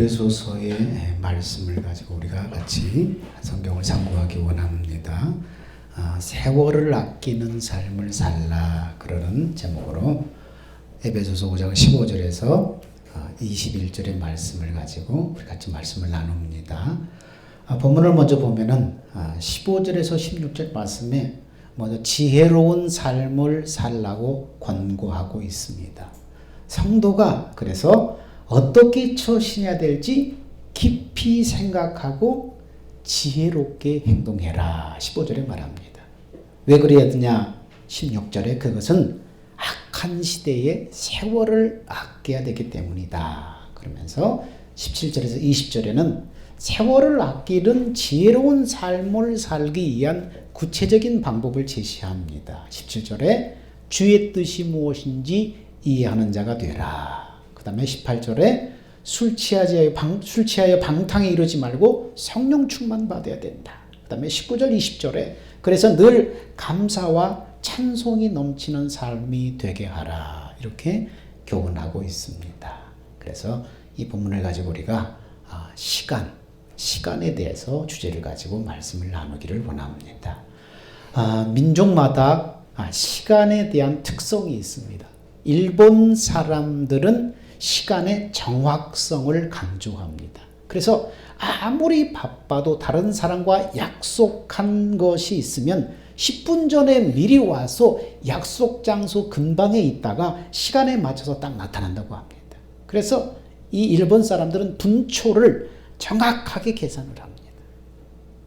에베소서의 말씀을 가지고 우리가 같이 성경을 참고하기 원합니다. 세월을 아끼는 삶을 살라 그러는 제목으로 에베소서 5장 15절에서 21절의 말씀을 가지고 우리 같이 말씀을 나눕니다. 본문을 먼저 보면은 15절에서 16절 말씀에 먼저 지혜로운 삶을 살라고 권고하고 있습니다. 성도가 그래서 어떻게 처신해야 될지 깊이 생각하고 지혜롭게 행동해라 15절에 말합니다. 왜 그래야 되냐 16절에 그것은 악한 시대에 세월을 아껴야 되기 때문이다 그러면서 17절에서 20절에는 세월을 아끼는 지혜로운 삶을 살기 위한 구체적인 방법을 제시합니다. 17절에 주의 뜻이 무엇인지 이해하는 자가 되라. 그 다음에 18절에 술 취하여 방탕에 이르지 말고 성령 충만 받아야 된다. 그 다음에 19절 20절에 그래서 늘 감사와 찬송이 넘치는 삶이 되게 하라. 이렇게 교훈하고 있습니다. 그래서 이 본문을 가지고 우리가 시간에 대해서 주제를 가지고 말씀을 나누기를 원합니다. 민족마다 시간에 대한 특성이 있습니다. 일본 사람들은 시간의 정확성을 강조합니다. 그래서 아무리 바빠도 다른 사람과 약속한 것이 있으면 10분 전에 미리 와서 약속 장소 근방에 있다가 시간에 맞춰서 딱 나타난다고 합니다. 그래서 이 일본 사람들은 분초를 정확하게 계산을 합니다.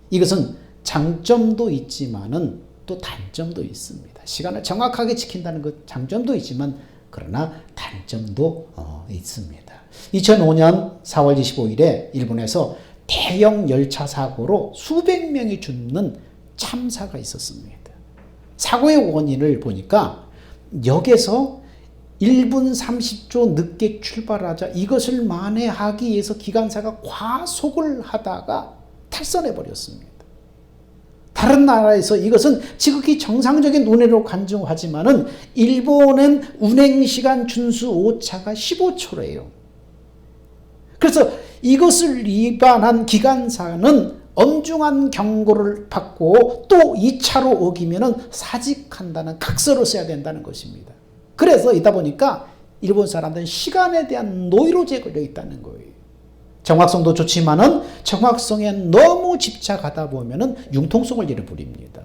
이것은 장점도 있지만은 또 단점도 있습니다. 시간을 정확하게 지킨다는 것 장점도 있지만 그러나 단점도 있습니다. 2005년 4월 25일에 일본에서 대형 열차 사고로 수백 명이 죽는 참사가 있었습니다. 사고의 원인을 보니까 역에서 1분 30초 늦게 출발하자 이것을 만회하기 위해서 기관사가 과속을 하다가 탈선해 버렸습니다. 다른 나라에서 이것은 지극히 정상적인 운행으로 간주하지만은 일본은 운행시간 준수 오차가 15초래요. 그래서 이것을 위반한 기관사는 엄중한 경고를 받고 또 2차로 어기면은 사직한다는 각서를 써야 된다는 것입니다. 그래서 이다 보니까 일본 사람들은 시간에 대한 노이로제 걸려 있다는 거예요. 정확성도 좋지만은 정확성에 너무 집착하다 보면은 융통성을 잃어버립니다.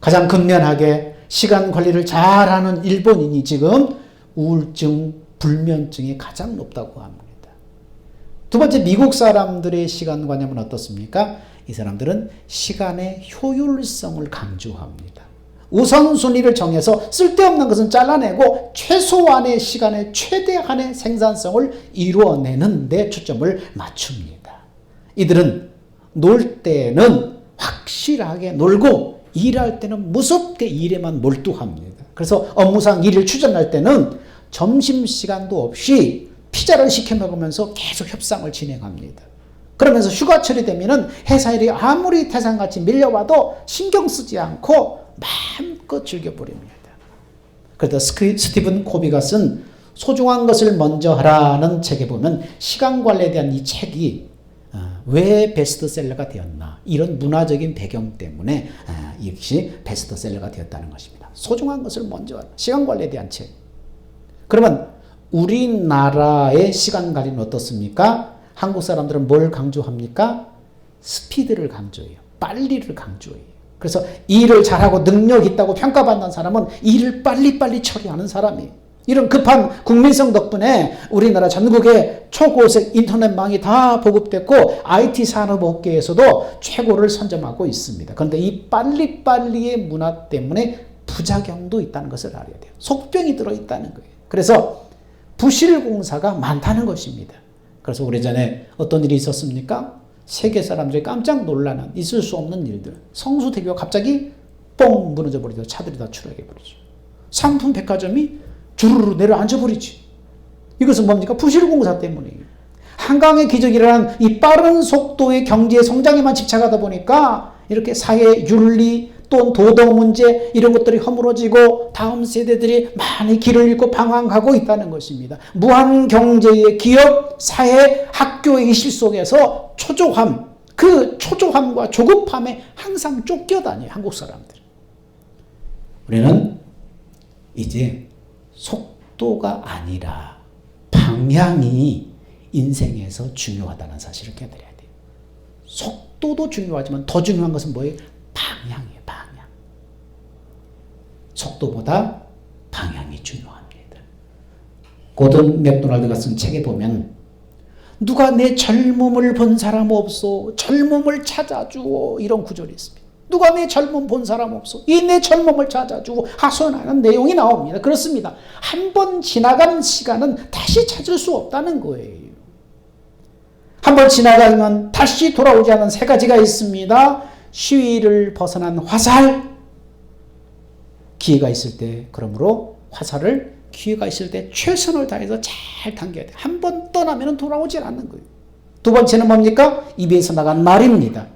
가장 근면하게 시간 관리를 잘하는 일본인이 지금 우울증, 불면증이 가장 높다고 합니다. 두 번째, 미국 사람들의 시간관념은 어떻습니까? 이 사람들은 시간의 효율성을 강조합니다. 우선순위를 정해서 쓸데없는 것은 잘라내고 최소한의 시간에 최대한의 생산성을 이루어내는 데 초점을 맞춥니다. 이들은 놀 때는 확실하게 놀고 일할 때는 무섭게 일에만 몰두합니다. 그래서 업무상 일을 추진할 때는 점심시간도 없이 피자를 시켜 먹으면서 계속 협상을 진행합니다. 그러면서 휴가철이 되면은 회사 일이 아무리 태산같이 밀려와도 신경 쓰지 않고 마음껏 즐겨버립니다. 그래서 스티븐 코비가 쓴 소중한 것을 먼저 하라는 책에 보면 시간 관리에 대한 이 책이 왜 베스트셀러가 되었나 이런 문화적인 배경 때문에 이것이 베스트셀러가 되었다는 것입니다. 소중한 것을 먼저 하라. 시간 관리에 대한 책. 그러면 우리나라의 시간 관리는 어떻습니까? 한국 사람들은 뭘 강조합니까? 스피드를 강조해요. 빨리를 강조해요. 그래서 일을 잘하고 능력 있다고 평가받는 사람은 일을 빨리빨리 처리하는 사람이에요. 이런 급한 국민성 덕분에 우리나라 전국에 초고색 인터넷망이 다 보급됐고 IT 산업업계에서도 최고를 선점하고 있습니다. 그런데 이 빨리빨리의 문화 때문에 부작용도 있다는 것을 알아야 돼요. 속병이 들어있다는 거예요. 그래서 부실공사가 많다는 것입니다. 그래서 오래전에 어떤 일이 있었습니까? 세계 사람들이 깜짝 놀라는 있을 수 없는 일들. 성수대교가 갑자기 뻥 무너져 버리다 차들이 다 추락해 버리죠. 상품 백화점이 주르르 내려앉아 버리지. 이것은 뭡니까? 부실공사 때문이에요. 한강의 기적이라는 이 빠른 속도의 경제 성장에만 집착하다 보니까 이렇게 사회 윤리 또 도덕 문제 이런 것들이 허물어지고 다음 세대들이 많이 길을 잃고 방황하고 있다는 것입니다. 무한 경제의 기업, 사회, 학교의 실 속에서 초조함, 그 초조함과 조급함에 항상 쫓겨다녀요. 한국 사람들. 우리는 이제 속도가 아니라 방향이 인생에서 중요하다는 사실을 깨달아야 돼요. 속도도 중요하지만 더 중요한 것은 뭐예요? 방향이에요. 방향. 속도보다 방향이 중요합니다. 고든 맥도날드가 쓴 책에 보면 누가 내 젊음을 본 사람 없소. 젊음을 찾아주오. 이런 구절이 있습니다. 누가 내 젊음 본 사람 없소. 이 내 젊음을 찾아주고 하소연하는 내용이 나옵니다. 그렇습니다. 한 번 지나간 시간은 다시 찾을 수 없다는 거예요. 한 번 지나가면 다시 돌아오지 않은 세 가지가 있습니다. 시위를 벗어난 화살, 기회가 있을 때 그러므로 화살을 기회가 있을 때 최선을 다해서 잘 당겨야 돼요. 한 번 떠나면 돌아오지 않는 거예요. 두 번째는 뭡니까? 입에서 나간 말입니다.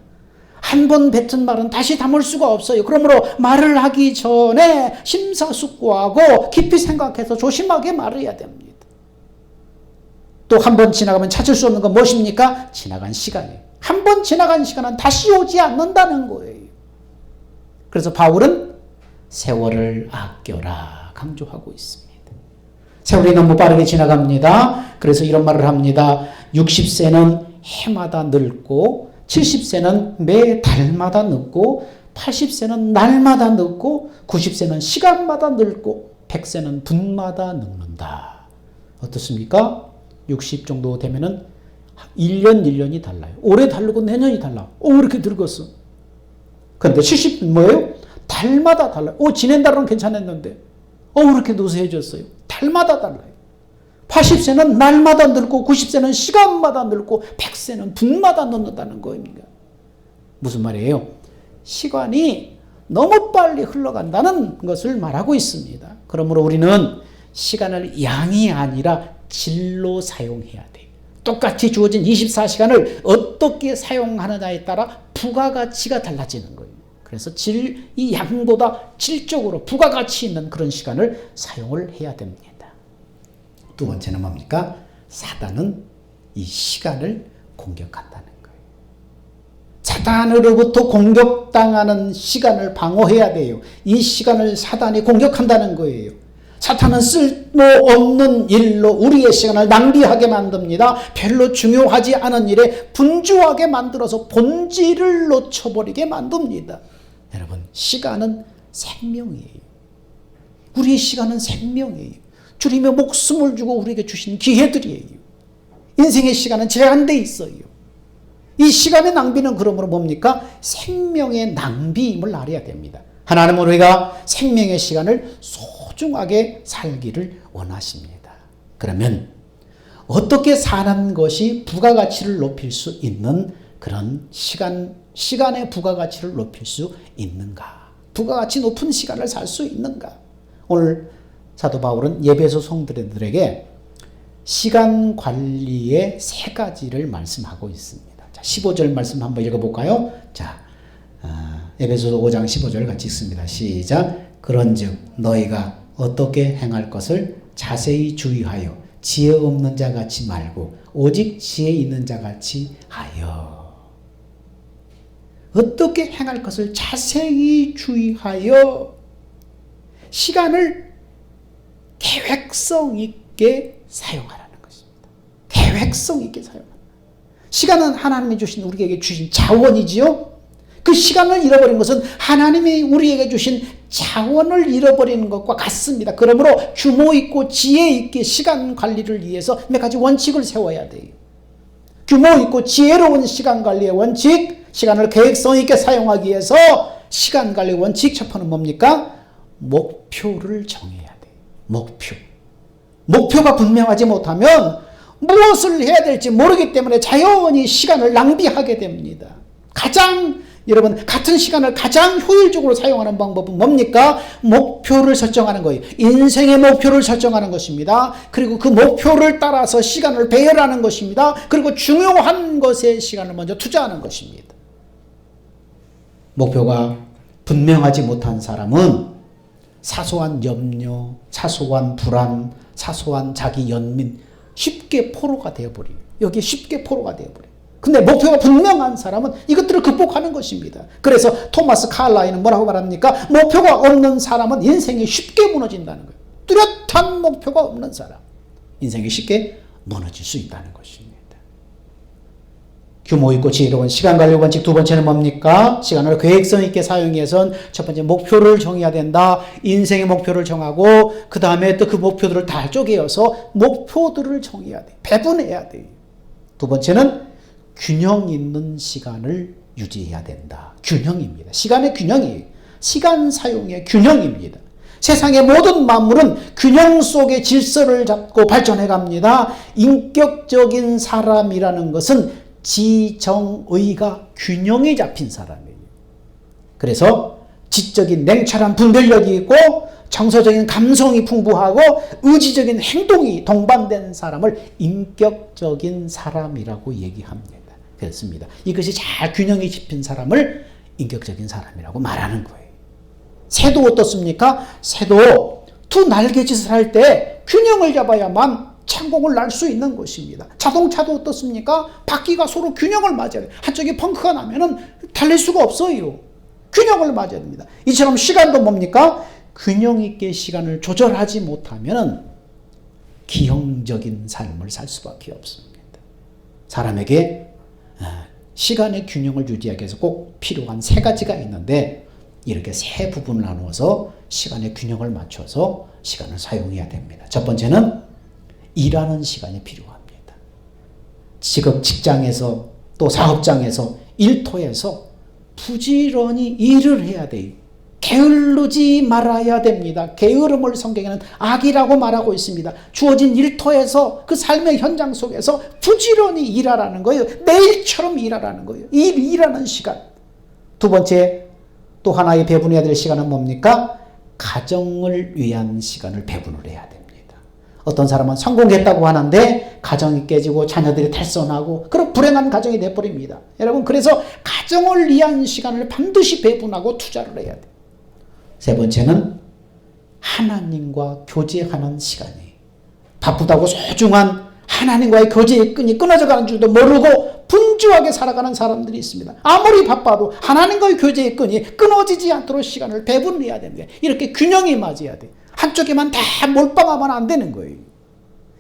한 번 뱉은 말은 다시 담을 수가 없어요. 그러므로 말을 하기 전에 심사숙고하고 깊이 생각해서 조심하게 말을 해야 됩니다. 또 한 번 지나가면 찾을 수 없는 건 무엇입니까? 지나간 시간이에요. 한 번 지나간 시간은 다시 오지 않는다는 거예요. 그래서 바울은 세월을 아껴라 강조하고 있습니다. 세월이 너무 빠르게 지나갑니다. 그래서 이런 말을 합니다. 60세는 해마다 늙고 70세는 매 달마다 늙고 80세는 날마다 늙고 90세는 시간마다 늙고 100세는 분마다 늙는다. 어떻습니까? 60 정도 되면은 1년이 달라요. 올해 다르고 내년이 달라. 왜 이렇게 늙었어? 그런데 70은 뭐예요? 달마다 달라요. 지난달은 괜찮았는데 왜 이렇게 노쇠해졌어요? 달마다 달라요. 80세는 날마다 늙고 90세는 시간마다 늙고 100세는 분마다 늙는다는 거입니다. 무슨 말이에요? 시간이 너무 빨리 흘러간다는 것을 말하고 있습니다. 그러므로 우리는 시간을 양이 아니라 질로 사용해야 돼요. 똑같이 주어진 24시간을 어떻게 사용하느냐에 따라 부가가치가 달라지는 거예요. 그래서 이 양보다 질적으로 부가가치 있는 그런 시간을 사용을 해야 됩니다. 두 번째는 뭡니까? 사단은 이 시간을 공격한다는 거예요. 사단으로부터 공격당하는 시간을 방어해야 돼요. 이 시간을 사단이 공격한다는 거예요. 사탄은 쓸모없는 일로 우리의 시간을 낭비하게 만듭니다. 별로 중요하지 않은 일에 분주하게 만들어서 본질을 놓쳐버리게 만듭니다. 여러분, 시간은 생명이에요. 우리의 시간은 생명이에요. 주님의 목숨을 주고 우리에게 주신 기회들이에요. 인생의 시간은 제한되어 있어요. 이 시간의 낭비는 그러므로 뭡니까? 생명의 낭비임을 알아야 됩니다. 하나님은 우리가 생명의 시간을 소중하게 살기를 원하십니다. 그러면 어떻게 사는 것이 부가가치를 높일 수 있는 그런 시간의 부가가치를 높일 수 있는가? 부가가치 높은 시간을 살 수 있는가? 오늘 사도 바울은 에베소 성도들에게 시간 관리의 세 가지를 말씀하고 있습니다. 자, 15절 말씀 한번 읽어볼까요? 자, 에베소 5장 15절 같이 읽습니다. 시작. 그런즉 너희가 어떻게 행할 것을 자세히 주의하여 지혜 없는 자 같이 말고 오직 지혜 있는 자 같이 하여. 어떻게 행할 것을 자세히 주의하여 시간을 계획성 있게 사용하라는 것입니다. 계획성 있게 사용하라. 시간은 하나님이 주신 우리에게 주신 자원이지요. 그 시간을 잃어버린 것은 하나님이 우리에게 주신 자원을 잃어버리는 것과 같습니다. 그러므로 규모 있고 지혜 있게 시간 관리를 위해서 몇 가지 원칙을 세워야 돼요. 규모 있고 지혜로운 시간 관리의 원칙, 시간을 계획성 있게 사용하기 위해서 시간 관리 원칙 첫 번째는 뭡니까? 목표를 정해야 돼요. 목표가 분명하지 못하면 무엇을 해야 될지 모르기 때문에 자연히 시간을 낭비하게 됩니다. 여러분, 같은 시간을 가장 효율적으로 사용하는 방법은 뭡니까? 목표를 설정하는 거예요. 인생의 목표를 설정하는 것입니다. 그리고 그 목표를 따라서 시간을 배열하는 것입니다. 그리고 중요한 것에 시간을 먼저 투자하는 것입니다. 목표가 분명하지 못한 사람은 사소한 염려, 사소한 불안, 사소한 자기 연민 쉽게 포로가 되어버려요. 여기에 쉽게 포로가 되어버려요. 근데 목표가 분명한 사람은 이것들을 극복하는 것입니다. 그래서 토마스 칼라이는 뭐라고 말합니까? 목표가 없는 사람은 인생이 쉽게 무너진다는 거예요. 뚜렷한 목표가 없는 사람, 인생이 쉽게 무너질 수 있다는 것입니다. 규모 있고 지혜로운 시간 관리 원칙 두 번째는 뭡니까? 시간을 계획성 있게 사용하기 위해서는 첫 번째 목표를 정해야 된다. 인생의 목표를 정하고 그 다음에 또 그 목표들을 다 쪼개어서 목표들을 정해야 돼. 배분해야 돼. 두 번째는 균형 있는 시간을 유지해야 된다. 균형입니다. 시간의 균형이에요. 시간 사용의 균형입니다. 세상의 모든 만물은 균형 속의 질서를 잡고 발전해 갑니다. 인격적인 사람이라는 것은 지정의가 균형이 잡힌 사람이에요. 그래서 지적인 냉철한 분별력이 있고 정서적인 감성이 풍부하고 의지적인 행동이 동반된 사람을 인격적인 사람이라고 얘기합니다. 그렇습니다. 이것이 잘 균형이 잡힌 사람을 인격적인 사람이라고 말하는 거예요. 새도 어떻습니까? 새도 두 날개짓을 할 때 균형을 잡아야만 창공을 날 수 있는 것입니다. 자동차도 어떻습니까? 바퀴가 서로 균형을 맞아야 돼요. 한쪽에 펑크가 나면은 달릴 수가 없어요. 균형을 맞아야 됩니다. 이처럼 시간도 뭡니까? 균형 있게 시간을 조절하지 못하면 기형적인 삶을 살 수밖에 없습니다. 사람에게 시간의 균형을 유지하기 위해서 꼭 필요한 세 가지가 있는데 이렇게 세 부분을 나누어서 시간의 균형을 맞춰서 시간을 사용해야 됩니다. 첫 번째는 일하는 시간이 필요합니다. 직장에서 또 사업장에서 일터에서 부지런히 일을 해야 돼요. 게으르지 말아야 됩니다. 게으름을 성경에는 악이라고 말하고 있습니다. 주어진 일터에서 그 삶의 현장 속에서 부지런히 일하라는 거예요. 내일처럼 일하라는 거예요. 일하는 시간. 두 번째 또 하나의 배분해야 될 시간은 뭡니까? 가정을 위한 시간을 배분을 해야 됩니다. 어떤 사람은 성공했다고 하는데 가정이 깨지고 자녀들이 탈선하고 그런 불행한 가정이 돼버립니다. 여러분 그래서 가정을 위한 시간을 반드시 배분하고 투자를 해야 돼요. 세 번째는 하나님과 교제하는 시간이에요. 바쁘다고 소중한 하나님과의 교제의 끈이 끊어져 가는 줄도 모르고 분주하게 살아가는 사람들이 있습니다. 아무리 바빠도 하나님과의 교제의 끈이 끊어지지 않도록 시간을 배분해야 됩니다. 이렇게 균형이 맞아야 돼요. 한쪽에만 다 몰빵하면 안 되는 거예요.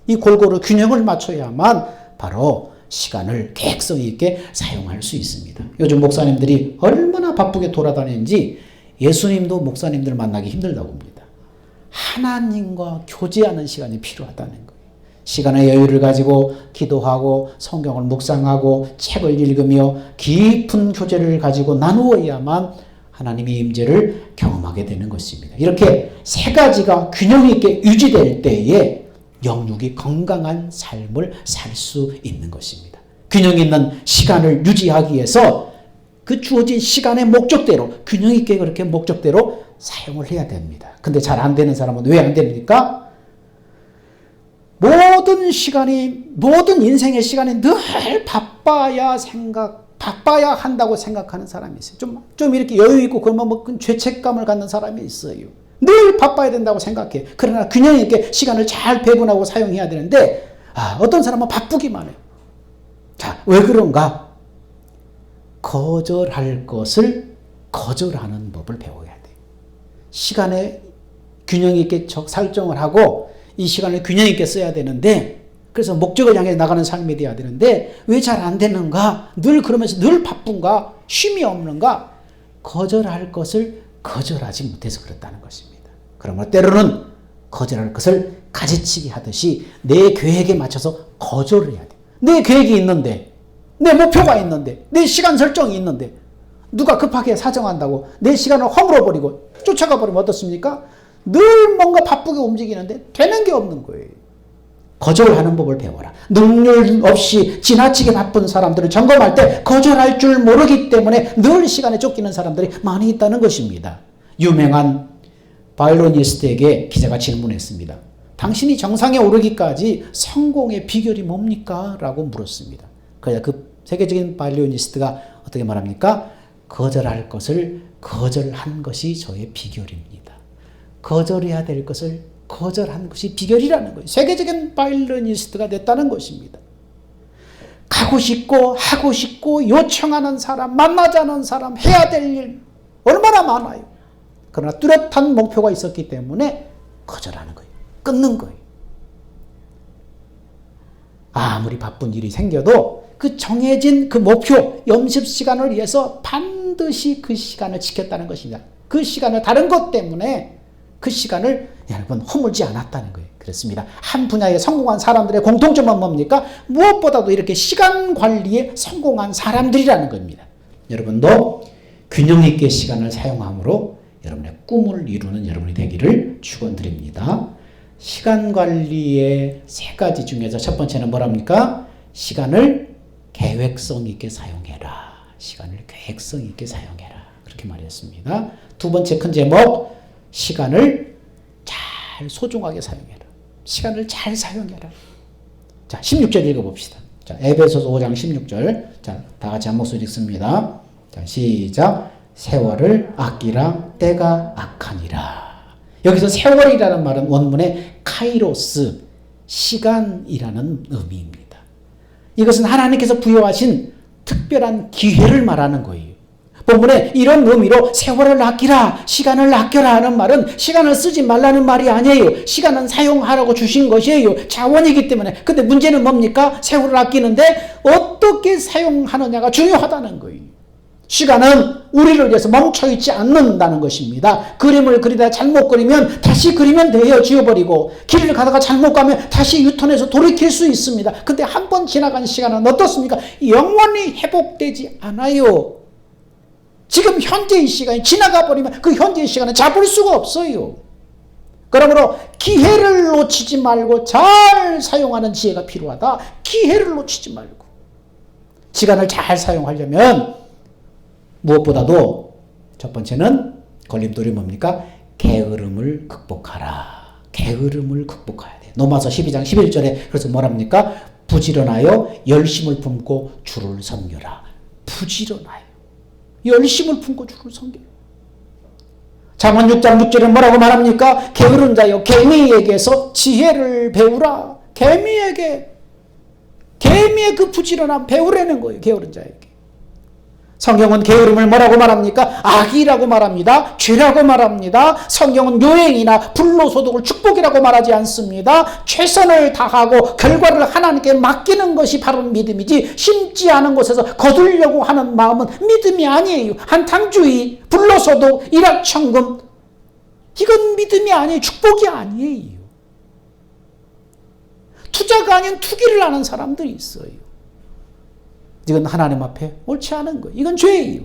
이 골고루 균형을 맞춰야만 바로 시간을 계획성 있게 사용할 수 있습니다. 요즘 목사님들이 얼마나 바쁘게 돌아다니는지 예수님도 목사님들 만나기 힘들다고 합니다. 하나님과 교제하는 시간이 필요하다는 거예요. 시간의 여유를 가지고 기도하고 성경을 묵상하고 책을 읽으며 깊은 교제를 가지고 나누어야만 하나님의 임재를 경험하게 되는 것입니다. 이렇게 세 가지가 균형 있게 유지될 때에 영육이 건강한 삶을 살 수 있는 것입니다. 균형 있는 시간을 유지하기 위해서 그 주어진 시간의 목적대로 균형 있게 그렇게 목적대로 사용을 해야 됩니다. 근데 잘 안 되는 사람은 왜 안 됩니까? 모든 인생의 시간이 늘 바빠야 한다고 생각하는 사람이 있어요. 좀 이렇게 여유 있고 그러면 뭐 죄책감을 갖는 사람이 있어요. 늘 바빠야 된다고 생각해. 그러나 균형 있게 시간을 잘 배분하고 사용해야 되는데 어떤 사람은 바쁘기만 해요. 자, 왜 그런가? 거절할 것을 거절하는 법을 배워야 돼요. 시간에 균형 있게 설정을 하고 이 시간을 균형 있게 써야 되는데 그래서 목적을 향해 나가는 삶이 돼야 되는데 왜 잘 안 되는가? 늘 그러면서 늘 바쁜가? 쉼이 없는가? 거절할 것을 거절하지 못해서 그렇다는 것입니다. 그러므로 때로는 거절할 것을 가지치기 하듯이 내 계획에 맞춰서 거절을 해야 돼. 내 계획이 있는데 내 목표가 있는데 내 시간 설정이 있는데 누가 급하게 사정한다고 내 시간을 허물어버리고 쫓아가 버리면 어떻습니까? 늘 뭔가 바쁘게 움직이는데 되는 게 없는 거예요. 거절하는 법을 배워라. 능률 없이 지나치게 바쁜 사람들을 점검할 때 거절할 줄 모르기 때문에 늘 시간에 쫓기는 사람들이 많이 있다는 것입니다. 유명한 바이올리니스트에게 기자가 질문했습니다. 당신이 정상에 오르기까지 성공의 비결이 뭡니까? 라고 물었습니다. 그래서 그 세계적인 바이올리니스트가 어떻게 말합니까? 거절할 것을 거절한 것이 저의 비결입니다. 거절해야 될 것을 거절한 것이 비결이라는 거예요. 세계적인 바이올리니스트가 됐다는 것입니다. 가고 싶고 하고 싶고 요청하는 사람, 만나자는 사람, 해야 될 일 얼마나 많아요. 그러나 뚜렷한 목표가 있었기 때문에 거절하는 거예요. 끊는 거예요. 아무리 바쁜 일이 생겨도 그 정해진 그 목표, 연습 시간을 위해서 반드시 그 시간을 지켰다는 것입니다. 그 시간을 다른 것 때문에 그 시간을 여러분 허물지 않았다는 거예요. 그렇습니다. 한 분야에 성공한 사람들의 공통점은 뭡니까? 무엇보다도 이렇게 시간 관리에 성공한 사람들이라는 겁니다. 여러분도 균형 있게 시간을 사용함으로 여러분의 꿈을 이루는 여러분이 되기를 축원드립니다. 시간 관리의 세 가지 중에서 첫 번째는 뭐랍니까? 시간을 계획성 있게 사용해라. 시간을 계획성 있게 사용해라. 그렇게 말했습니다. 두 번째 큰 제목, 시간을 잘 소중하게 사용해라. 시간을 잘 사용해라. 자, 16절 읽어봅시다. 자, 에베소서 5장 16절. 자, 다 같이 한 목소리 읽습니다. 자, 시작. 세월을 아끼라, 때가 악하니라. 여기서 세월이라는 말은 원문에 카이로스, 시간이라는 의미입니다. 이것은 하나님께서 부여하신 특별한 기회를 말하는 거예요. 본문에 이런 의미로 세월을 아끼라, 시간을 아껴라 하는 말은 시간을 쓰지 말라는 말이 아니에요. 시간은 사용하라고 주신 것이에요. 자원이기 때문에. 근데 문제는 뭡니까? 세월을 아끼는데 어떻게 사용하느냐가 중요하다는 거예요. 시간은 우리를 위해서 멈춰있지 않는다는 것입니다. 그림을 그리다 잘못 그리면 다시 그리면 돼요. 지워버리고. 길을 가다가 잘못 가면 다시 유턴해서 돌이킬 수 있습니다. 근데 한 번 지나간 시간은 어떻습니까? 영원히 회복되지 않아요. 지금 현재의 시간이 지나가 버리면 그 현재의 시간은 잡을 수가 없어요. 그러므로 기회를 놓치지 말고 잘 사용하는 지혜가 필요하다. 기회를 놓치지 말고. 시간을 잘 사용하려면 무엇보다도 첫 번째는 걸림돌이 뭡니까? 게으름을 극복하라. 게으름을 극복해야 돼. 로마서 12장 11절에 그래서 뭐랍니까? 부지런하여 열심을 품고 주를 섬겨라. 부지런하여 열심을 품고 주를 섬겨라. 잠언 6장 6절에 뭐라고 말합니까? 게으른 자여 개미에게서 지혜를 배우라. 개미의 그 부지런함 배우라는 거예요. 게으른 자에게. 성경은 게으름을 뭐라고 말합니까? 악이라고 말합니다. 죄라고 말합니다. 성경은 요행이나 불로소득을 축복이라고 말하지 않습니다. 최선을 다하고 결과를 하나님께 맡기는 것이 바로 믿음이지 심지 않은 곳에서 거두려고 하는 마음은 믿음이 아니에요. 한탕주의, 불로소득, 일확천금 이건 믿음이 아니에요. 축복이 아니에요. 투자가 아닌 투기를 하는 사람들이 있어요. 이건 하나님 앞에 옳지 않은 거예요. 이건 죄예요.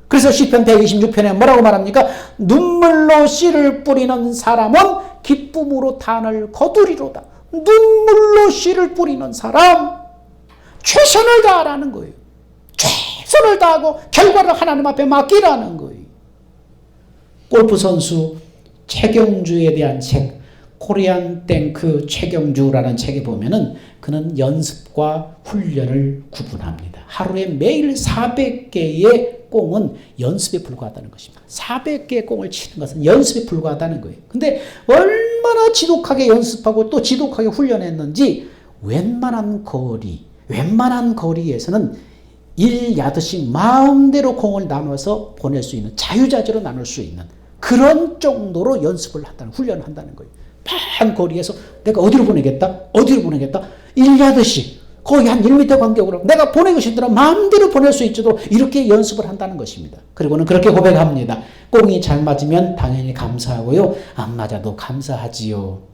그래서 시편 126편에 뭐라고 말합니까? 눈물로 씨를 뿌리는 사람은 기쁨으로 단을 거두리로다. 눈물로 씨를 뿌리는 사람 최선을 다하라는 거예요. 최선을 다하고 결과를 하나님 앞에 맡기라는 거예요. 골프 선수 최경주에 대한 책 코리안 땡크 최경주라는 책에 보면은 그는 연습과 훈련을 구분합니다. 하루에 매일 400개의 공은 연습에 불과하다는 것입니다. 400개의 공을 치는 것은 연습에 불과하다는 거예요. 근데 얼마나 지독하게 연습하고 또 지독하게 훈련했는지 웬만한 거리에서는 1야드씩 마음대로 공을 나눠서 보낼 수 있는 자유자재로 나눌 수 있는 그런 정도로 연습을 한다는 훈련을 한다는 거예요. 한 거리에서 내가 어디로 보내겠다? 1야드씩 거의 한 1m 간격으로 내가 보내고 싶더라 마음대로 보낼 수 있도록 이렇게 연습을 한다는 것입니다. 그리고는 그렇게 고백합니다. 공이 잘 맞으면 당연히 감사하고요. 안 맞아도 감사하지요.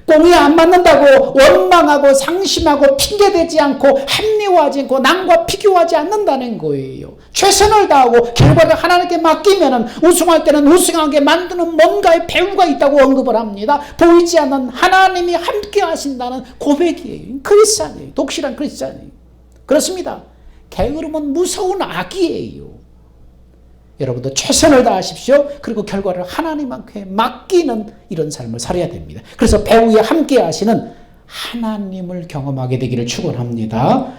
공이 안 맞는다고 원망하고 상심하고 핑계대지 않고 합리화하지 않고 남과 비교하지 않는다는 거예요. 최선을 다하고 결과를 하나님께 맡기면 우승할 때는 우승하게 만드는 뭔가의 배우가 있다고 언급을 합니다. 보이지 않는 하나님이 함께 하신다는 고백이에요. 크리스찬이에요. 독실한 크리스찬이에요. 그렇습니다. 게으름은 무서운 악이에요. 여러분도 최선을 다하십시오. 그리고 결과를 하나님께 맡기는 이런 삶을 살아야 됩니다. 그래서 배우에 함께 하시는 하나님을 경험하게 되기를 축원합니다.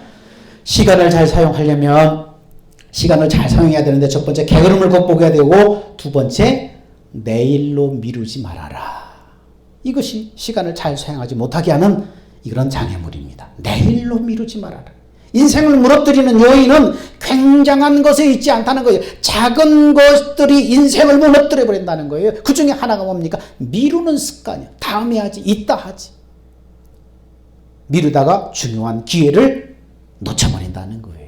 시간을 잘 사용하려면 시간을 잘 사용해야 되는데 첫 번째 게으름을 극복해야 되고 두 번째 내일로 미루지 말아라. 이것이 시간을 잘 사용하지 못하게 하는 이런 장애물입니다. 내일로 미루지 말아라. 인생을 무너뜨리는 요인은 굉장한 것에 있지 않다는 거예요. 작은 것들이 인생을 무너뜨려 버린다는 거예요. 그 중에 하나가 뭡니까? 미루는 습관이요. 다음에 하지, 이따 하지. 미루다가 중요한 기회를 놓쳐버린다는 거예요.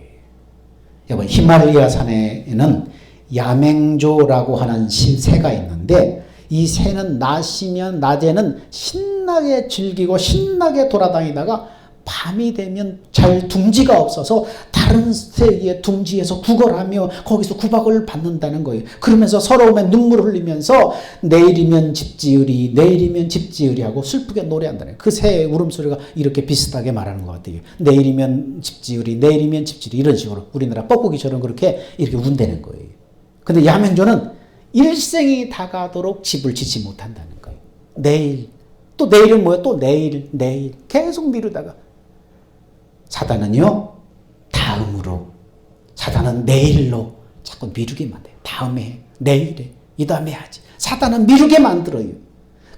여러분, 히말라야 산에는 야맹조라고 하는 새가 있는데 이 새는 낮에는 신나게 즐기고 신나게 돌아다니다가 밤이 되면 잘 둥지가 없어서 다른 새의 둥지에서 구걸하며 거기서 구박을 받는다는 거예요. 그러면서 서러움에 눈물을 흘리면서 내일이면 집 지으리 내일이면 집 지으리 하고 슬프게 노래한다는 거예요. 그 새의 울음소리가 이렇게 비슷하게 말하는 것 같아요. 내일이면 집 지으리 내일이면 집 지으리 이런 식으로 우리나라 뻐꾸기처럼 그렇게 이렇게 운다는 거예요. 근데 야맹조는 일생이 다가도록 집을 짓지 못한다는 거예요. 내일 또 내일은 뭐예요? 또 내일 계속 미루다가 사단은요 다음으로 사단은 내일로 자꾸 미루게 만들어요. 다음에 내일에 이 다음에 하지. 사단은 미루게 만들어요.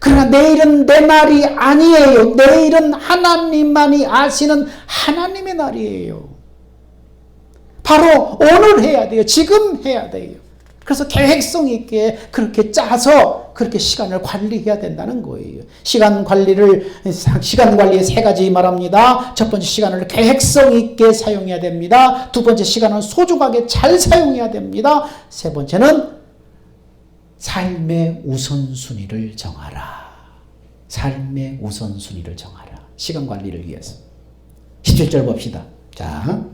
그러나 내일은 내 날이 아니에요. 내일은 하나님만이 아시는 하나님의 날이에요. 바로 오늘 해야 돼요. 지금 해야 돼요. 그래서 계획성 있게 그렇게 짜서 그렇게 시간을 관리해야 된다는 거예요. 시간 관리의 세 가지 말합니다. 첫 번째, 시간을 계획성 있게 사용해야 됩니다. 두 번째, 시간을 소중하게 잘 사용해야 됩니다. 세 번째는 삶의 우선순위를 정하라. 삶의 우선순위를 정하라. 시간 관리를 위해서. 17절 봅시다. 자,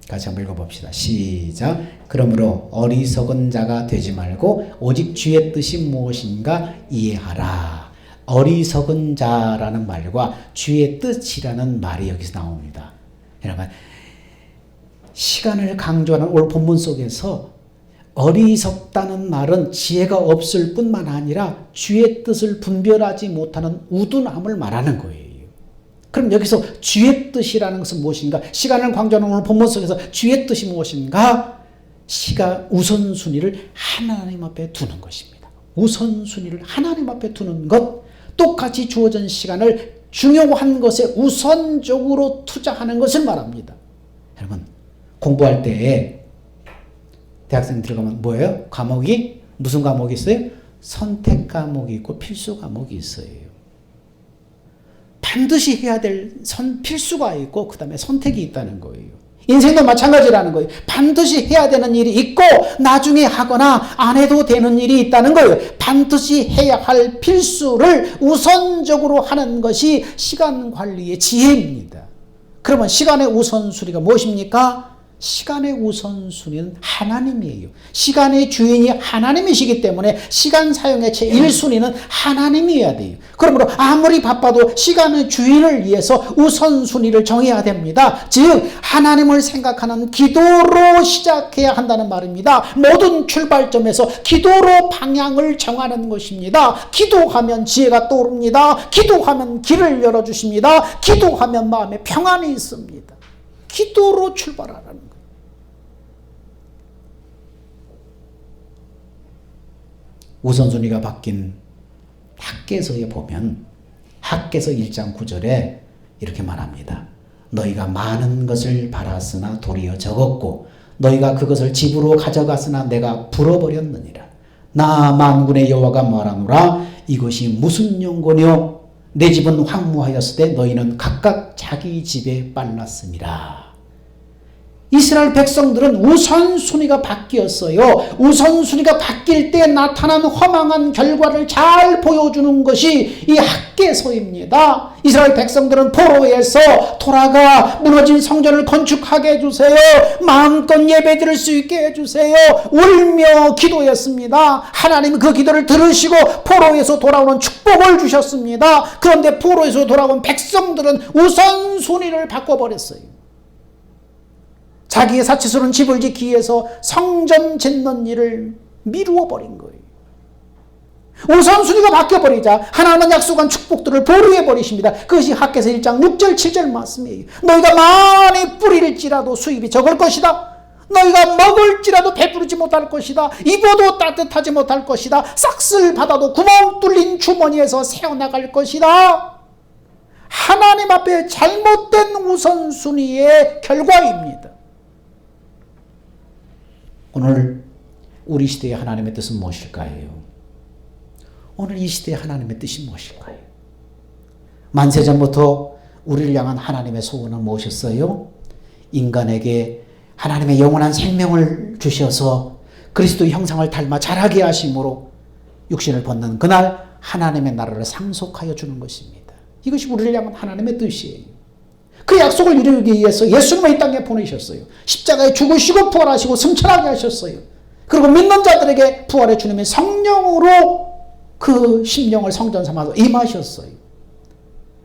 같이 한번 읽어봅시다. 시작. 그러므로 어리석은 자가 되지 말고 오직 주의 뜻이 무엇인가 이해하라. 어리석은 자라는 말과 주의 뜻이라는 말이 여기서 나옵니다. 여러분, 시간을 강조하는 오늘 본문 속에서 어리석다는 말은 지혜가 없을 뿐만 아니라 주의 뜻을 분별하지 못하는 우둔함을 말하는 거예요. 그럼 여기서 주의 뜻이라는 것은 무엇인가? 시간을 강조하는 오늘 본문 속에서 주의 뜻이 무엇인가? 우선순위를 하나님 앞에 두는 것입니다. 우선순위를 하나님 앞에 두는 것, 똑같이 주어진 시간을 중요한 것에 우선적으로 투자하는 것을 말합니다. 여러분, 공부할 때 대학생 들어가면 뭐예요? 과목이 무슨 과목이 있어요? 선택 과목이 있고 필수 과목이 있어요. 반드시 해야 될 필수가 있고 그 다음에 선택이 있다는 거예요. 인생도 마찬가지라는 거예요. 반드시 해야 되는 일이 있고 나중에 하거나 안 해도 되는 일이 있다는 거예요. 반드시 해야 할 필수를 우선적으로 하는 것이 시간 관리의 지혜입니다. 그러면 시간의 우선순위가 무엇입니까? 시간의 우선순위는 하나님이에요. 시간의 주인이 하나님이시기 때문에 시간 사용의 제1순위는 하나님이어야 돼요. 그러므로 아무리 바빠도 시간의 주인을 위해서 우선순위를 정해야 됩니다. 즉 하나님을 생각하는 기도로 시작해야 한다는 말입니다. 모든 출발점에서 기도로 방향을 정하는 것입니다. 기도하면 지혜가 떠오릅니다. 기도하면 길을 열어주십니다. 기도하면 마음에 평안이 있습니다. 기도로 출발하라는 거예요. 우선순위가 바뀐 학개서에 보면 학개서 1장 9절에 이렇게 말합니다. 너희가 많은 것을 바랐으나 도리어 적었고 너희가 그것을 집으로 가져갔으나 내가 불어버렸느니라. 나 만군의 여호와가 말하노라. 이것이 무슨 용고뇨? 내 집은 황무하였을 때 너희는 각각 자기 집에 빨랐음이라. 이스라엘 백성들은 우선순위가 바뀌었어요. 우선순위가 바뀔 때 나타난 허망한 결과를 잘 보여주는 것이 이 학개서입니다. 이스라엘 백성들은 포로에서 돌아가 무너진 성전을 건축하게 해주세요. 마음껏 예배드릴 수 있게 해주세요. 울며 기도했습니다. 하나님은 그 기도를 들으시고 포로에서 돌아오는 축복을 주셨습니다. 그런데 포로에서 돌아온 백성들은 우선순위를 바꿔버렸어요. 자기의 사치스러운 집을 짓기 위해서 성전 짓는 일을 미루어 버린 거예요. 우선순위가 바뀌어버리자 하나님은 약속한 축복들을 보류해 버리십니다. 그것이 학개서 1장 6절 7절 말씀이에요. 너희가 많이 뿌릴지라도 수입이 적을 것이다. 너희가 먹을지라도 배부르지 못할 것이다. 입어도 따뜻하지 못할 것이다. 싹쓸 받아도 구멍 뚫린 주머니에서 새어나갈 것이다. 하나님 앞에 잘못된 우선순위의 결과입니다. 오늘 우리 시대의 하나님의 뜻은 무엇일까요? 오늘 이 시대의 하나님의 뜻이 무엇일까요? 만세전부터 우리를 향한 하나님의 소원은 무엇이었어요? 인간에게 하나님의 영원한 생명을 주셔서 그리스도의 형상을 닮아 자라게 하심으로 육신을 벗는 그날 하나님의 나라를 상속하여 주는 것입니다. 이것이 우리를 향한 하나님의 뜻이에요. 그 약속을 이루기 위해서 예수님을 이 땅에 보내셨어요. 십자가에 죽으시고 부활하시고 승천하게 하셨어요. 그리고 믿는 자들에게 부활의 주님의 성령으로 그 심령을 성전 삼아서 임하셨어요.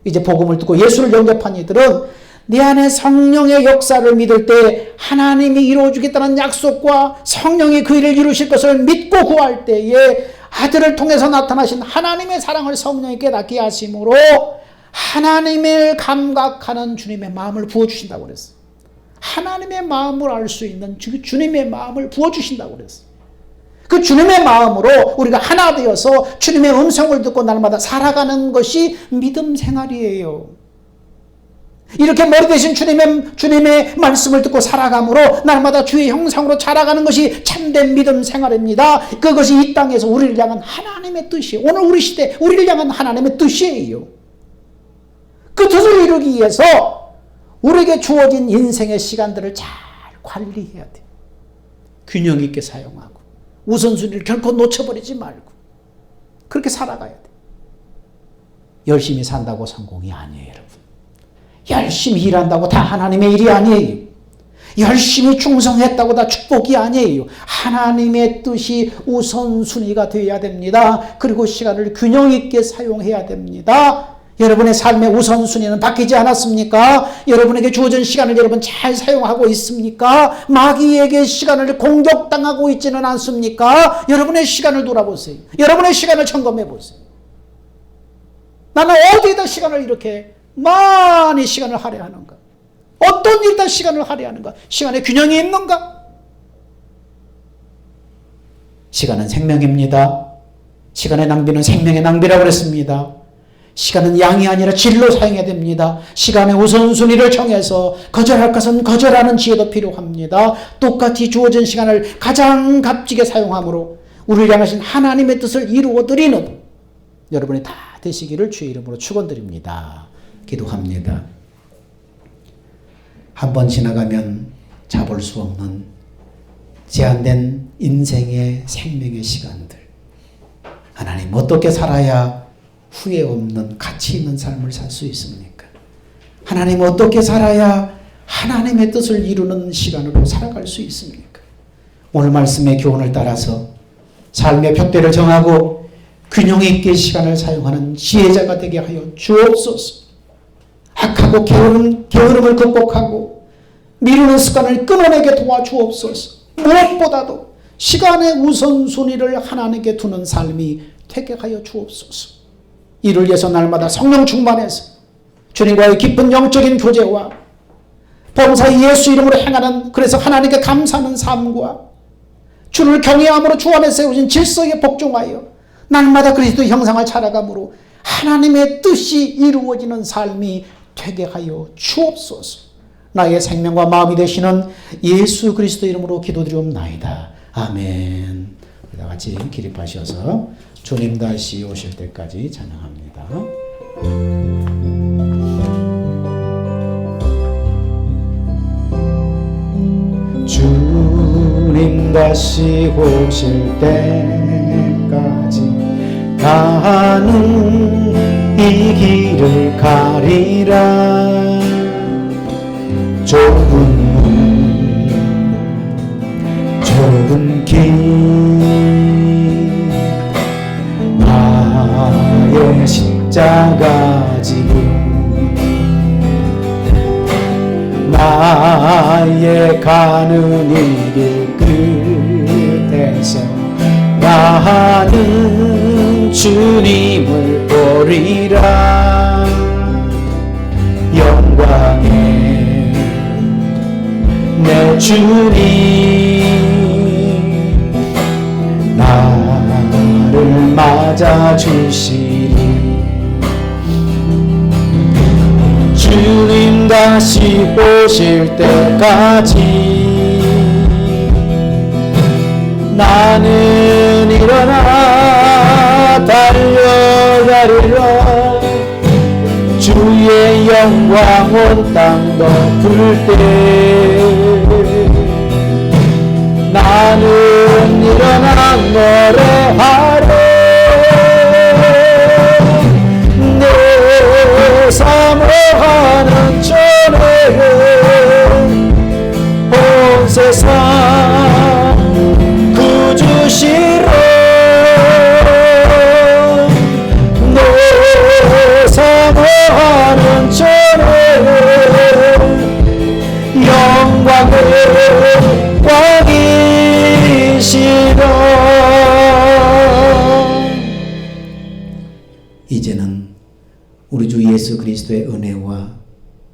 이제 복음을 듣고 예수를 영접한 이들은 내 안에 성령의 역사를 믿을 때 하나님이 이루어주겠다는 약속과 성령이 그 일을 이루실 것을 믿고 구할 때에 아들을 통해서 나타나신 하나님의 사랑을 성령이 깨닫게 하심으로 하나님을 감각하는 주님의 마음을 부어주신다고 그랬어요. 하나님의 마음을 알 수 있는 주님의 마음을 부어주신다고 그랬어요. 그 주님의 마음으로 우리가 하나 되어서 주님의 음성을 듣고 날마다 살아가는 것이 믿음 생활이에요. 이렇게 머리 대신 주님의 말씀을 듣고 살아감으로 날마다 주의 형상으로 자라가는 것이 참된 믿음 생활입니다. 그것이 이 땅에서 우리를 향한 하나님의 뜻이에요. 오늘 우리 시대 우리를 향한 하나님의 뜻이에요. 그 뜻을 이루기 위해서 우리에게 주어진 인생의 시간들을 잘 관리해야 돼요. 균형 있게 사용하고 우선순위를 결코 놓쳐버리지 말고 그렇게 살아가야 돼요. 열심히 산다고 성공이 아니에요, 여러분. 열심히 일한다고 다 하나님의 일이 아니에요. 열심히 충성했다고 다 축복이 아니에요. 하나님의 뜻이 우선순위가 되어야 됩니다. 그리고 시간을 균형 있게 사용해야 됩니다. 여러분의 삶의 우선순위는 바뀌지 않았습니까? 여러분에게 주어진 시간을 여러분 잘 사용하고 있습니까? 마귀에게 시간을 공격당하고 있지는 않습니까? 여러분의 시간을 돌아보세요. 여러분의 시간을 점검해 보세요. 나는 어디에다 시간을 이렇게 많이 시간을 할애하는가? 어떤 일에다 시간을 할애하는가? 시간에 균형이 있는가? 시간은 생명입니다. 시간의 낭비는 생명의 낭비라고 그랬습니다. 시간은 양이 아니라 질로 사용해야 됩니다. 시간의 우선순위를 정해서 거절할 것은 거절하는 지혜도 필요합니다. 똑같이 주어진 시간을 가장 값지게 사용함으로 우리를 향하신 하나님의 뜻을 이루어드리는 여러분이 다 되시기를 주의 이름으로 축원드립니다. 기도합니다. 한 번 지나가면 잡을 수 없는 제한된 인생의 생명의 시간들, 하나님 어떻게 살아야 후회 없는 가치 있는 삶을 살 수 있습니까? 하나님 어떻게 살아야 하나님의 뜻을 이루는 시간으로 살아갈 수 있습니까? 오늘 말씀의 교훈을 따라서 삶의 푯대를 정하고 균형 있게 시간을 사용하는 지혜자가 되게 하여 주옵소서. 악하고 게으름을 극복하고 미루는 습관을 끊어내게 도와주옵소서. 무엇보다도 시간의 우선순위를 하나님께 두는 삶이 되게 하여 주옵소서. 이를 위해서 날마다 성령 충만해서 주님과의 깊은 영적인 교제와 범사의 예수 이름으로 행하는, 그래서 하나님께 감사하는 삶과 주를 경외함으로 주 안에 세우신 질서에 복종하여 날마다 그리스도의 형상을 자라감으로 하나님의 뜻이 이루어지는 삶이 되게 하여 주옵소서. 나의 생명과 마음이 되시는 예수 그리스도 이름으로 기도드리옵나이다. 아멘. 다 같이 기립하셔서 주님 다시 오실 때까지 찬양합니다. 주님 다시 오실 때까지 나는 이 길을 가리라. 좁은 길 나의 십자가 지고 나의 가는 이 길 끝에서 나는 주님을 보리라. 영광의 내 주님 나를 맞아주시리. 주님 다시 오실 때까지 나는 일어나 달려가리라. 주의 영광 온 땅 덮을 때 나는 일어나 노래하리. 내 사모하는 전에 온 세상 구주시로 내 사모하는 전에 영광의 왕이시로. 이제는 우리 주 예수 그리스도의 은혜와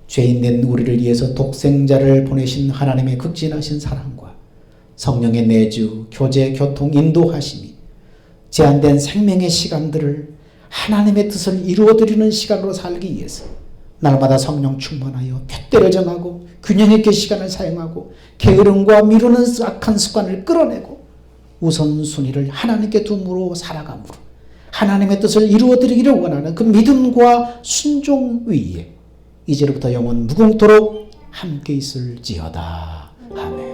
죄인된 우리를 위해서 독생자를 보내신 하나님의 극진하신 사랑과 성령의 내주, 교제, 교통, 인도하심이 제한된 생명의 시간들을 하나님의 뜻을 이루어드리는 시간으로 살기 위해서 날마다 성령 충만하여 푯대를 정하고 균형 있게 시간을 사용하고 게으름과 미루는 악한 습관을 끌어내고 우선순위를 하나님께 둠으로 살아감으로 하나님의 뜻을 이루어드리기를 원하는 그 믿음과 순종 위에 이제로부터 영원 무궁토록 함께 있을지어다. 아멘.